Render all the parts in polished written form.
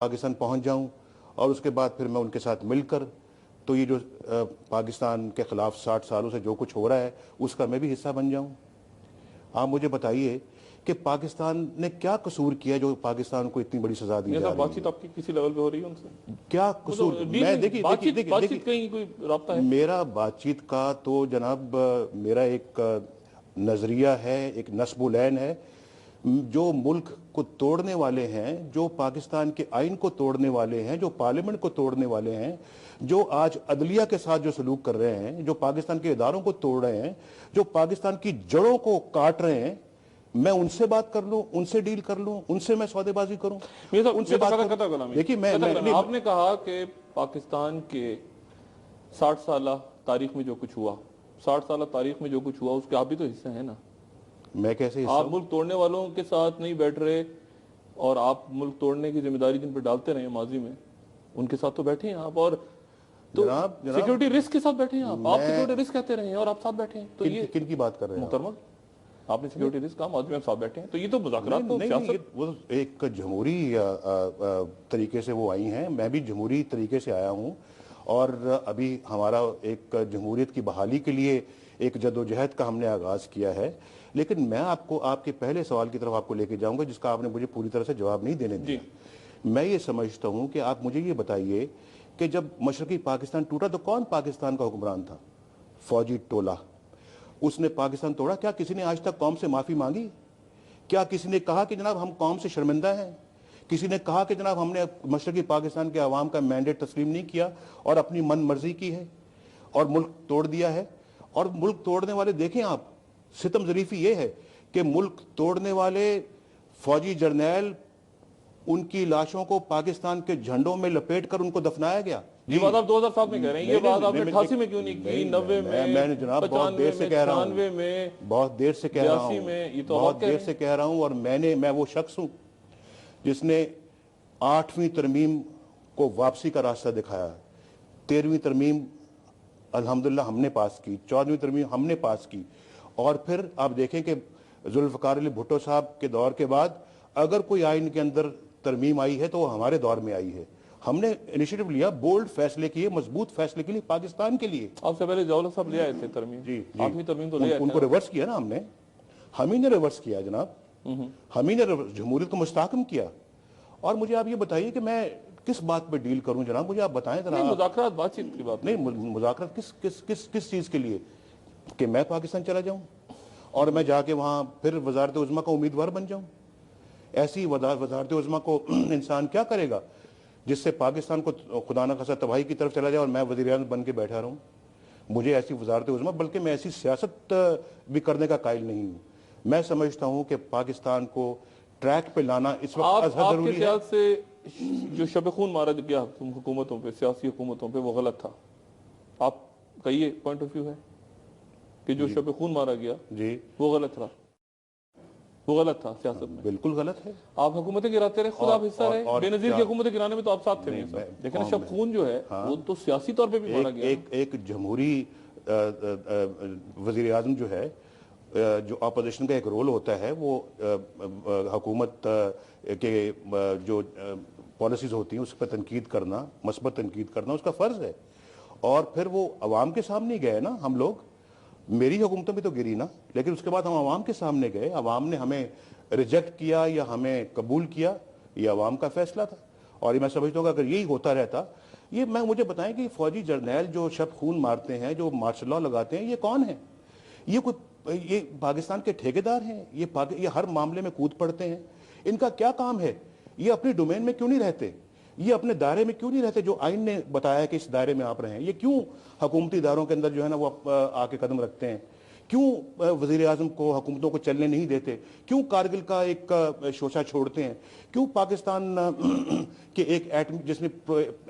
पाकिस्तान पहुंच जाऊं और उसके बाद फिर मैं उनके साथ मिलकर तो ये जो पाकिस्तान के खिलाफ 60 सालों से जो कुछ हो रहा है उसका मैं भी हिस्सा बन जाऊं। आप मुझे बताइए कि पाकिस्तान ने क्या कसूर किया जो पाकिस्तान को इतनी बड़ी सजा दी जा रही है? बातचीत आपकी किसी लेवल पे हो रही है उनसे? क्या कसूर? मैं देखिए बातचीत कहीं कोई राब्ता है? मेरा बातचीत का तो जनाब मेरा एक नजरिया है, एक नस्बुलैन है। जो मुल्क को तोड़ने वाले हैं, जो पाकिस्तान के आइन को तोड़ने वाले हैं, जो पार्लियामेंट को तोड़ने वाले हैं, जो आज अदलिया के साथ जो सलूक कर रहे हैं, जो पाकिस्तान के इदारों को तोड़ रहे हैं, जो पाकिस्तान की जड़ों को काट रहे हैं, मैं उनसे बात कर लूं, उनसे डील कर लूं, उनसे मैं सौदेबाजी करूं, उनसे बात करूं। देखिए आपने कहा कि पाकिस्तान के 60 साल तारीख में जो कुछ हुआ, 60 साल तारीख में जो कुछ हुआ उसके आप भी तो हिस्से हैं ना? मैं कैसे हिस्सा? आप मुल्क तोड़ने वालों के साथ नहीं बैठ रहे और आप मुल्क तोड़ने की जिम्मेदारी जिन पर डालते रहे माजी में, उनके साथ तो बैठे हैं आप। और तो सिक्योरिटी रिस्क के साथ बैठे हैं आप सिक्योरिटी रिस्क कहते रहे हैं और आप साथ बैठे हैं। तो ये किन की बात कर रहे हैं मुहतरमा? आपने सिक्योरिटी रिस्क कहा, माजी में साथ बैठे हैं, तो ये तो मुज़ाकरात वो एक जमहूरी तरीके से वो आई हैं। मैं भी जमहूरी तरीके से आया हूँ और अभी हमारा एक जमहूरियत की बहाली के लिए एक जदोजहद का हमने आगाज किया है। लेकिन मैं आपको आपके पहले सवाल की तरफ आपको लेके जाऊंगा जिसका आपने मुझे पूरी तरह से जवाब नहीं देने दिया। मैं ये समझता हूं कि आप मुझे ये बताइए कि जब मशरकी पाकिस्तान टूटा तो कौन पाकिस्तान का हुक्मरान था? फौजी टोला, उसने पाकिस्तान तोड़ा। क्या किसी ने आज तक कौम से माफी मांगी? क्या किसी ने कहा कि जनाब हम कौम से शर्मिंदा हैं? किसी ने कहा कि जनाब हमने मशरकी पाकिस्तान के अवाम का मैंडेट तस्लीम नहीं किया और अपनी मन मर्जी की है और मुल्क तोड़ दिया है? और मुल्क तोड़ने वाले देखें आप, सितम ज़रीफ़ी ये है कि मुल्क तोड़ने वाले फौजी जर्नैल, उनकी लाशों को पाकिस्तान के झंडों में लपेट कर उनको दफनाया गया। ये बात आप 2007 में कह रहे हैं, ये बात आपने 88 में क्यों नहीं की? 90 में? मैंने जनाब बहुत देर से कह रहा हूँ, बहुत देर से कह रहा हूँ, बहुत देर से कह रहा हूँ। और मैं वो शख्स हूँ जिसने 8वीं तरमीम को वापसी का रास्ता दिखाया। 13वीं तरमीम अल्हम्दुलिल्लाह हमने पास की, 14वीं तरमीम हमने पास की। और फिर आप देखें कि जुल्फ़िकार अली भुट्टो साहब के दौर के बाद अगर कोई आइन के अंदर तरमीम आई है तो वो हमारे दौर में आई है। हमने इनिशिएटिव लिया, बोल्ड फैसले किए, मजबूत फैसले के लिए, पाकिस्तान के लिए। आपसे पहले जौहर साहब ले आए थे तरमीम। जी, 8वीं तरमीम तो ले आए थे। उनको रिवर्स किया ना हमने, हम ही ने रिवर्स किया जनाब, हम ही ने जमहूरियत को मुस्तहकम किया। और मुझे आप ये बताइए कि मैं किस बात पे डील करूं जनाब, मुझे आप बताएं जरा। मुज़ाकरात बातचीत की बात नहीं, मुज़ाकरात किस चीज के लिए? कि मैं पाकिस्तान चला जाऊं और मैं जाके वहां फिर वजारत उज़्मा का उम्मीदवार बन जाऊं? ऐसी वजारत उज़्मा को इंसान क्या करेगा जिससे पाकिस्तान को खुदा न खासा तबाही की तरफ चला जाए और मैं वज़ीर-ए-आज़म बन के बैठा रहूं? मुझे ऐसी वजारत उज़्मा, बल्कि मैं ऐसी सियासत भी करने का कायल नहीं हूं। मैं समझता हूं कि पाकिस्तान को ट्रैक पे लाना इस वक्त जरूरी है। ख्याल से जो शब खून मारा गया हुकूमतों पे, सियासी हुकूमतों पे, वो गलत था? आप कहिए, पॉइंट ऑफ व्यू है कि जो शब खून मारा गया जी वो गलत था, वो गलत था सियासत में? बिल्कुल गलत है। आप हुकूमतें गिराते रहे, खुद आप हिस्सा रहे, बेनजीर की हुकूमतें गिराने में तो आप साथ थे नहीं, लेकिन शब खून जो है वो तो सियासी तौर पे भी मारा गया। एक जमहूरी वजीर आजम जो है, जो अपोजिशन का एक रोल होता है, वो हुकूमत के जो पॉलिसीज होती हैं उस पर तनकीद करना, मस्बत तनकीद करना उसका फर्ज है। और फिर वो अवाम के सामने गए ना, हम लोग, मेरी हुकूमतों भी तो गिरी ना, लेकिन उसके बाद हम अवाम के सामने गए, अवाम ने हमें रिजेक्ट किया या हमें कबूल किया, ये अवाम का फैसला था। और ये मैं समझता हूँ कि अगर यही होता रहता, ये मुझे बताएं कि फौजी जर्नैल जो शब खून मारते हैं, जो मार्शल लॉ लगाते हैं, ये कौन है? ये पाकिस्तान के ठेकेदार हैं? ये हर मामले में कूद पड़ते हैं? इनका क्या काम है? ये अपने डोमेन में क्यों नहीं रहते? ये अपने दायरे में क्यों नहीं रहते जो आइन ने बताया कि इस दायरे में आप रहें? ये क्यों हुकूमती इदारों के अंदर जो है ना वो आके कदम रखते हैं? क्यों वजीर आजम को, हुकूमतों को चलने नहीं देते? क्यों कारगिल का एक शोशा छोड़ते हैं? क्यों पाकिस्तान के एक जिसने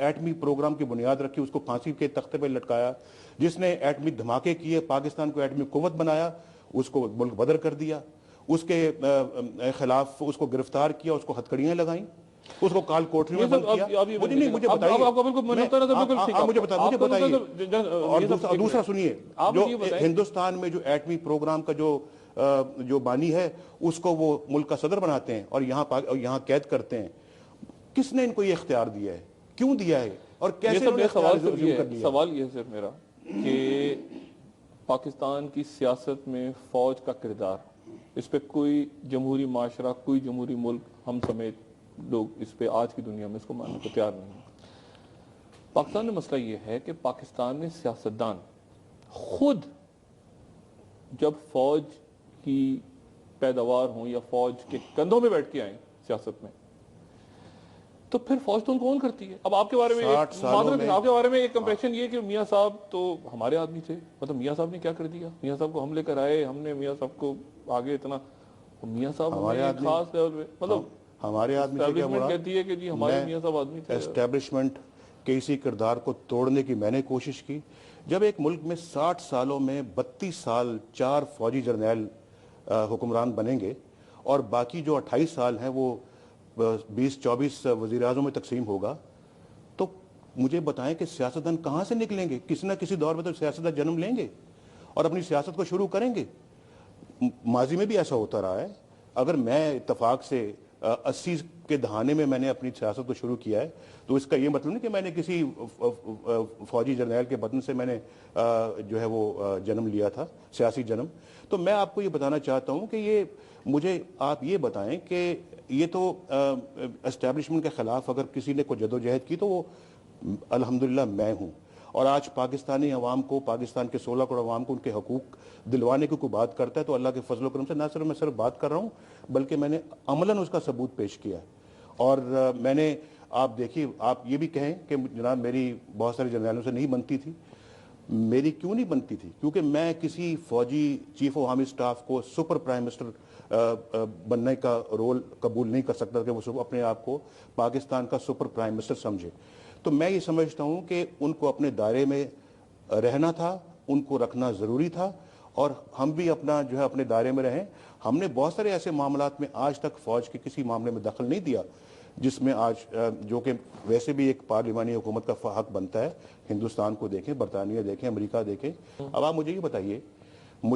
एटमी प्रोग्राम की बुनियाद रखी उसको फांसी के तख्ते पर लटकाया, जिसने एटमी धमाके किए, पाकिस्तान को एटमी कुव्वत बनाया, उसको मुल्क बदर कर दिया, उसके खिलाफ उसको गिरफ्तार किया, उसको हथकड़ियां लगाई, उसको काल कोठरी में बंद किया। मुझे बताइए, और दूसरा सुनिए, जो हिंदुस्तान में जो एटमी प्रोग्राम का जो बानी है उसको वो मुल्क का सदर बनाते हैं और यहाँ कैद करते हैं। کس نے ان کو یہ اختیار دیا ہے, کیوں دیا ہے, اور یہ کیسے سب انہوں نے میرا اختیار سوال صرف ریزیوم یہ کر ہے, لیا؟ سوال یہ ہے صرف میرا کہ پاکستان کی سیاست میں فوج کا کردار, اس پہ کوئی جمہوری معاشرہ, کوئی جمہوری ملک, ہم سمیت لوگ اس پہ آج کی دنیا میں اس کو ماننے کو تیار نہیں. پاکستان میں مسئلہ یہ ہے کہ پاکستان میں سیاستدان خود جب فوج کی پیداوار ہوں یا فوج کے کندھوں میں بیٹھ کے آئیں سیاست میں, تو پھر فوج تو ان کو اون کرتی ہے. اب آپ کے بارے میں آپ کے بارے میں ایک کمپریشن یہ کہ میاں صاحب تو ہمارے آدمی تھے, مطلب میاں صاحب نے کیا کر دیا, میاں صاحب کو ہم لے کر آئے, ہم نے میاں صاحب کو آگے اتنا, میاں صاحب ہمیں ایک خاص لیول پہ, مطلب ہمارے آدمی سے کیا مراد, کہتی ہے کہ جی ہمارے میاں صاحب آدمی تھے. اسٹیبلشمنٹ کے اسی کردار کو توڑنے کی میں نے کوشش کی. جب ایک ملک میں 60 سالوں میں 32 سال 4 فوجی جرنیل حکمران بنیں گے اور باقی جو 28 سال ہیں وہ 20-24 وزیر اعظم میں تقسیم ہوگا, تو مجھے بتائیں کہ سیاستدان کہاں سے نکلیں گے؟ کسی نہ کسی دور میں تو سیاستدان جنم لیں گے اور اپنی سیاست کو شروع کریں گے. ماضی میں بھی ایسا ہوتا رہا ہے. اگر میں اتفاق سے 80 کے دہانے میں میں نے اپنی سیاست کو شروع کیا ہے تو اس کا یہ مطلب نہیں کہ میں نے کسی فوجی جرنیل کے بدن سے میں نے جو ہے وہ جنم لیا تھا, سیاسی جنم. تو میں آپ کو یہ بتانا چاہتا ہوں کہ یہ مجھے آپ یہ بتائیں کہ یہ تو اسٹیبلشمنٹ کے خلاف اگر کسی نے کوئی جدوجہد کی تو وہ الحمدللہ میں ہوں. اور آج پاکستانی عوام کو, پاکستان کے 16 کروڑ عوام کو ان کے حقوق دلوانے کی کوئی بات کرتا ہے تو اللہ کے فضل و کرم سے نہ صرف میں صرف بات کر رہا ہوں بلکہ میں نے عملاً اس کا ثبوت پیش کیا ہے. اور میں نے, آپ دیکھیے, آپ یہ بھی کہیں کہ جناب میری بہت سارے جرنیلوں سے نہیں بنتی تھی. میری کیوں نہیں بنتی تھی؟ کیونکہ میں کسی فوجی چیف آف آرمی اسٹاف کو سپر پرائم منسٹر بننے کا رول قبول نہیں کر سکتا کہ وہ اپنے آپ کو پاکستان کا سپر پرائم منسٹر سمجھے. تو میں یہ سمجھتا ہوں کہ ان کو اپنے دائرے میں رہنا تھا, ان کو رکھنا ضروری تھا, اور ہم بھی اپنا جو ہے اپنے دائرے میں رہیں. ہم نے بہت سارے ایسے معاملات میں آج تک فوج کے کسی معاملے میں دخل نہیں دیا جس میں آج, جو کہ ویسے بھی ایک پارلیمانی حکومت کا حق بنتا ہے. ہندوستان کو دیکھیں, برطانیہ دیکھیں, امریکہ دیکھیں. اب آپ مجھے یہ بتائیے